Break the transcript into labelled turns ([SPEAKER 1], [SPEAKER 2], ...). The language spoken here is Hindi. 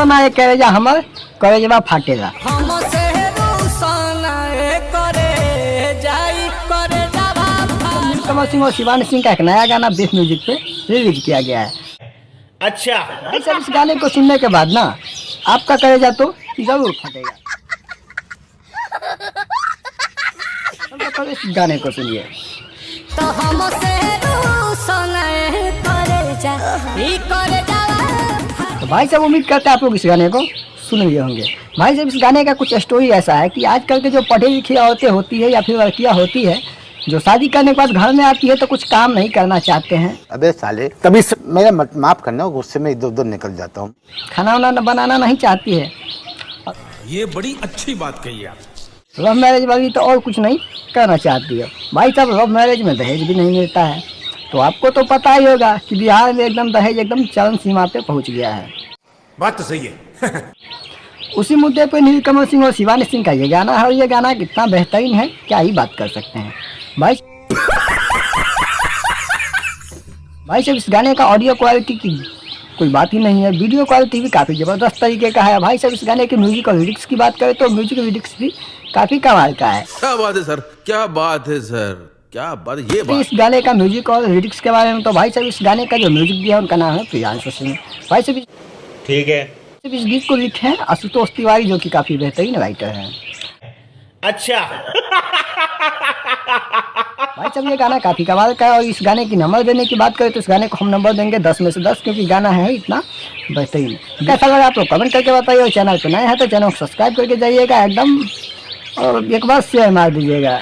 [SPEAKER 1] ना ये करेजा हमर करेजवा फाटेगा। कमल सिंह और शिवानी सिंह का एक नया गाना बेस म्यूजिक पे रिलीज किया गया है।
[SPEAKER 2] अच्छा
[SPEAKER 1] ऐसा इस गाने को सुनने के बाद ना आपका करेजा तो जरूर फटेगा। इस गाने को सुनिए।
[SPEAKER 3] तो
[SPEAKER 1] तो भाई साहब उम्मीद करते हैं आप लोग इस गाने को सुन लिए होंगे। भाई साहब इस गाने का कुछ स्टोरी ऐसा है कि आजकल के जो पढ़े लिखे औरतें होती है या फिर लड़कियां होती है जो शादी करने के बाद घर में आती है तो कुछ काम नहीं करना चाहते हैं।
[SPEAKER 4] अबे साले तभी मेरा माफ करना, गुस्से में इधर उधर निकल जाता हूँ।
[SPEAKER 1] खाना वाना बनाना नहीं चाहती है।
[SPEAKER 2] ये बड़ी अच्छी बात कही आप।
[SPEAKER 1] लव मैरिज वाली तो और कुछ नहीं करना चाहती है। भाई साहब लव मैरिज में दहेज भी नहीं मिलता है। तो आपको तो पता ही होगा कि बिहार में एकदम दहेज एकदम चरम सीमा पे पहुंच गया है।
[SPEAKER 2] बात तो सही है।
[SPEAKER 1] उसी मुद्दे पे नीलकमल सिंह और शिवानी सिंह का ये गाना है और ये गाना कितना बेहतरीन है क्या ही बात कर सकते हैं। भाई साहब इस गाने का ऑडियो क्वालिटी की कोई बात ही नहीं है। वीडियो क्वालिटी भी काफ़ी ज़बरदस्त तरीके का है। भाई साहब इस गाने के म्यूजिक और लिरिक्स की बात करें तो म्यूजिक और लिरिक्स भी काफ़ी कमाल का है।
[SPEAKER 5] क्या बात है सर, क्या बात है सर, क्या बात है ये
[SPEAKER 1] तो
[SPEAKER 5] बात।
[SPEAKER 1] इस गाने का म्यूजिक और लिरिक्स के बारे में तो भाई साहब इस गाने का जो म्यूजिक दिया है उनका नाम है प्रियांशु सिंह। भाई साहब
[SPEAKER 2] ठीक है।
[SPEAKER 1] इस गीत को लिखे हैं आशुतोष तिवारी जो कि काफ़ी बेहतरीन राइटर हैं।
[SPEAKER 2] अच्छा
[SPEAKER 1] भाई साहब ये गाना काफ़ी कमाल का है और इस गाने की नंबर देने की बात करें तो इस गाने को हम नंबर देंगे 10 में से 10 क्योंकि गाना है इतना बेहतरीन। कैसा लगा आप लोग कमेंट करके बताइए और चैनल पर नए हैं तो चैनल को सब्सक्राइब करके जाइएगा एकदम और एक बार शेयर मार दीजिएगा।